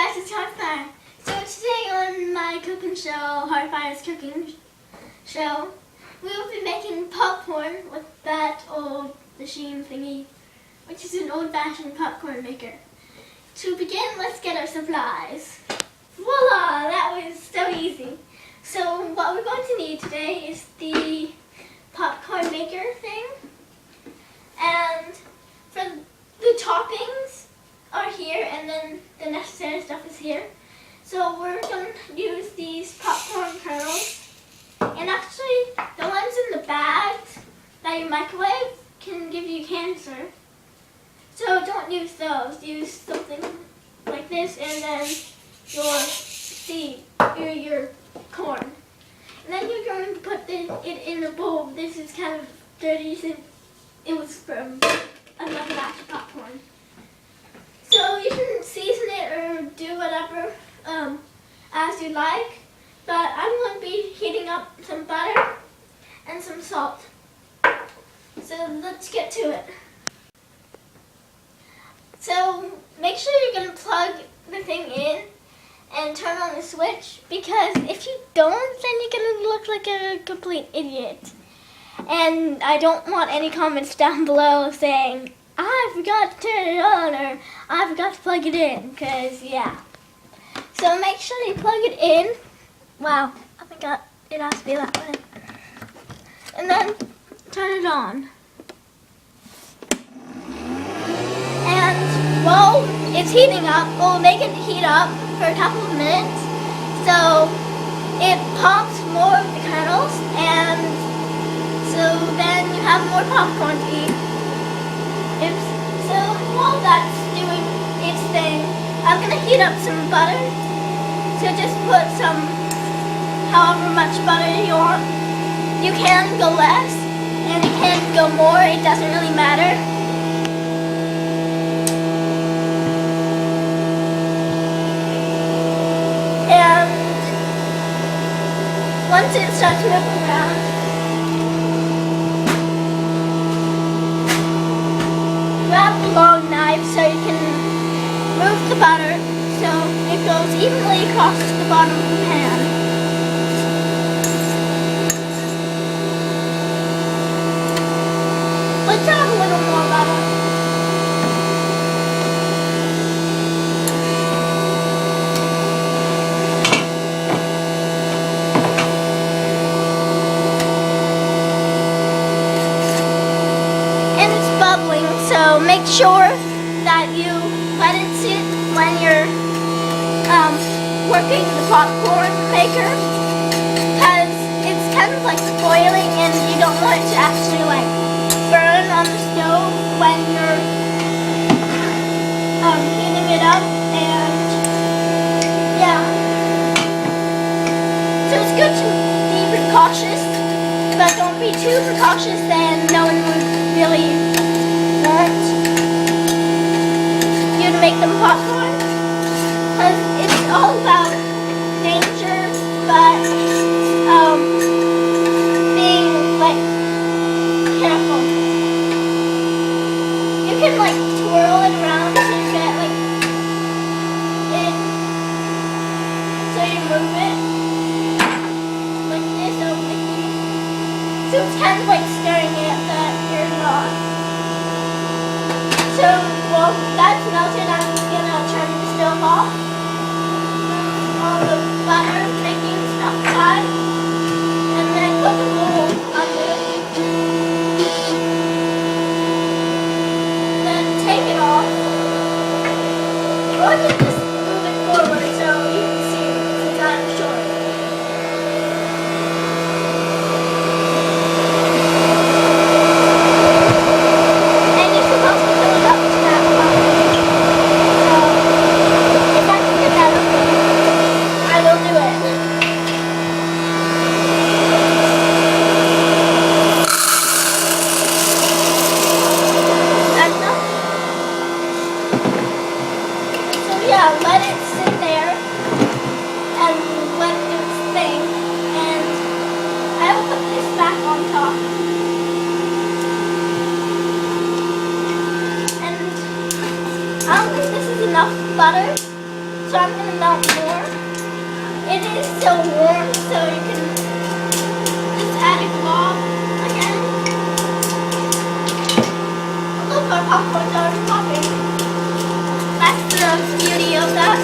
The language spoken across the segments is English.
guys, it's Heartfire. So today on my cooking show, Heartfire's cooking show, we will be making popcorn with that old machine thingy, which is an old-fashioned popcorn maker. To begin, let's get our supplies. Voila! That was so easy. So what we're going to need today is the popcorn maker thing, and for the toppings are here, and then the necessary stuff is here. So we're going to use these popcorn kernels, and actually the ones in the bags that you microwave can give you cancer. So don't use those. Use something like this, and then your seed, your corn. And then you're going to put it in a bowl. This is kind of dirty since it was from another batch of popcorn. So you can season it or do whatever as you like, but I'm going to be heating up some butter and some salt. So let's get to it. So make sure you're going to plug the thing in and turn on the switch, because if you don't, then you're going to look like a complete idiot. And I don't want any comments down below saying, I forgot to turn it on, or I forgot to plug it in, because yeah. So make sure you plug it in. Wow, I forgot it has to be that way. And then turn it on. And while it's heating up, we'll make it heat up for a couple of minutes. So it pops more of the kernels, and so then you have more popcorn to eat. So while that's doing its thing, I'm going to heat up some butter. So just put some, however much butter you want. You can go less, and you can go more. It doesn't really matter. And once it starts moving around, grab a long knife so you can move the butter so it goes evenly across the bottom of the pan. Let's add a little more butter. And it's bubbling, so make sure that you let it sit when you're working the popcorn maker, because it's kind of like boiling, and you don't want it to actually like burn on the stove when you're heating it up. And yeah, so it's good to be precautious, but don't be too precautious, then no one would really want you to make them popcorn, because it's all about danger, but being like careful. You can like twirl it around so you get like it, so you move it like this, so it's kind of like stirring it, but you're not. So well, that's melted. I'm gonna turn the stove off. All the butter making stuff aside, and then put the bowl under it. Then take it off. Or you can just move it forward so you can see it's kind of short. And you're supposed to fill it up to that level. So if I can get that up, I will do it. That's enough. So yeah, let it sit there and let it do its thing. And I will put this back on top. And I don't think this is enough butter. So I'm gonna melt more. It is still warm, so you can just add a glob again. Look, our popcorn's already popping. That's the beauty of that.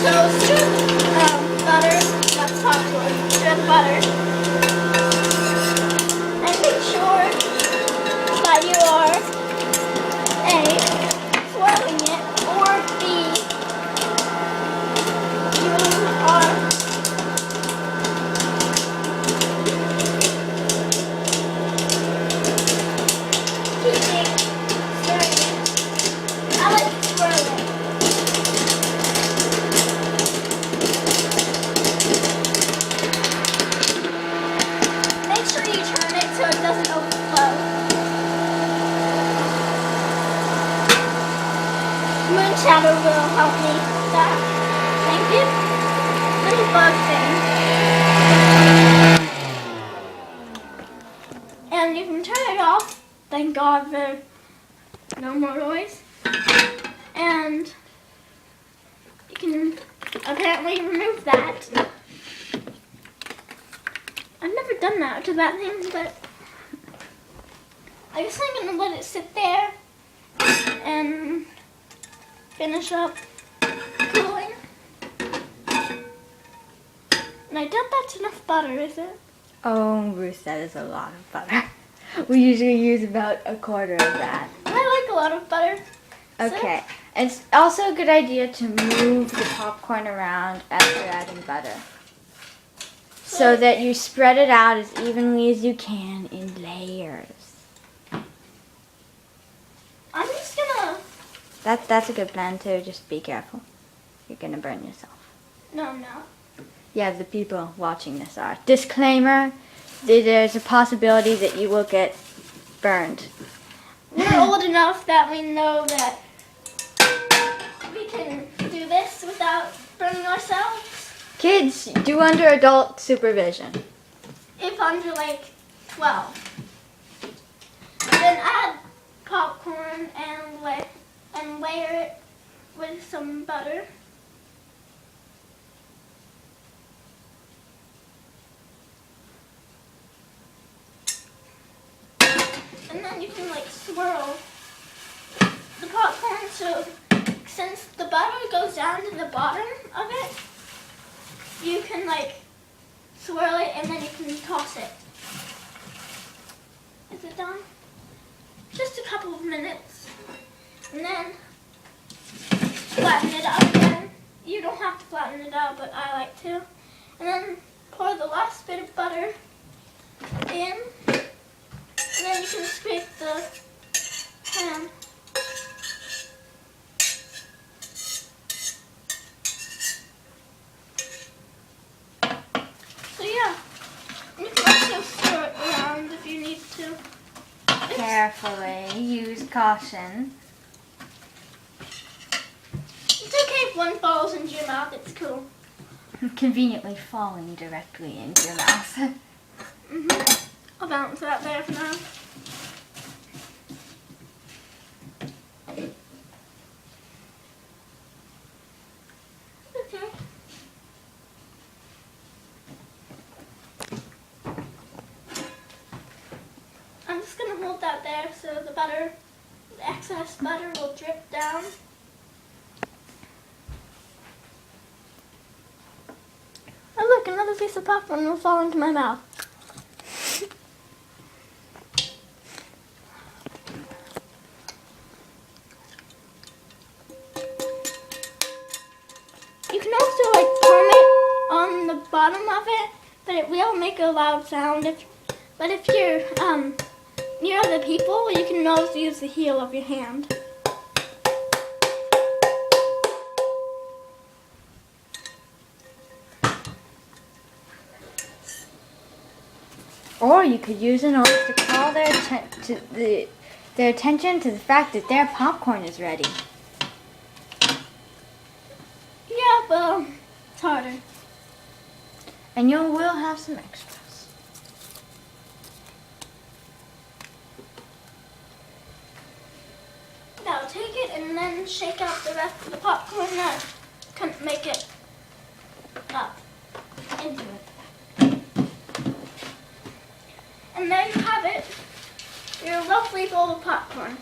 So stir the butter, not popcorn, stir the butter. And make sure that you are A, swirling it, or B, you are keeping stirring it. I like to swirl it. Make sure you turn it so it doesn't overflow. Moon shadow will help me with that. Thank you. Little bug thing. And you can turn it off. Thank God for no more noise. And you can apparently remove that. I've never done that to that thing, but I guess I'm gonna let it sit there and finish up cooling. And I doubt that's enough butter, is it? Oh, Ruth, that is a lot of butter. We usually use about a quarter of that. I like a lot of butter. Okay. It's also a good idea to move the popcorn around after adding butter, so that you spread it out as evenly as you can in layers. I'm just gonna... That's a good plan too. Just be careful. You're gonna burn yourself. No, I'm not. Yeah, the people watching this are. Disclaimer, there's a possibility that you will get burned. We're old enough that we know that we can do this without burning ourselves. Kids, do under adult supervision. If under like 12. Then add popcorn and layer it with some butter. And then you can like swirl the popcorn so since the butter goes down to the bottom of it, you can like swirl it and then you can toss it. Is it done? Just a couple of minutes. And then flatten it out again. You don't have to flatten it out, but I like to. And then pour the last bit of butter in. And then you can scrape the pan. So yeah, you can also stir it around if you need to. Carefully, use caution. It's okay if one falls into your mouth, it's cool. Conveniently falling directly into your mouth. I'll balance that there for now. Okay. I'm just going to hold that there so the excess butter will drip down. Oh look, another piece of popcorn will fall into my mouth. You can also like palm it on the bottom of it, but it will make a loud sound. But if you're near other people, you can always use the heel of your hand. Or you could use an oath to call their attention to the fact that their popcorn is ready. Yeah, but it's harder. And you will have some extras. Now take it and then shake out the rest of the popcorn and make it up into it. And there you have it, your lovely bowl of popcorn.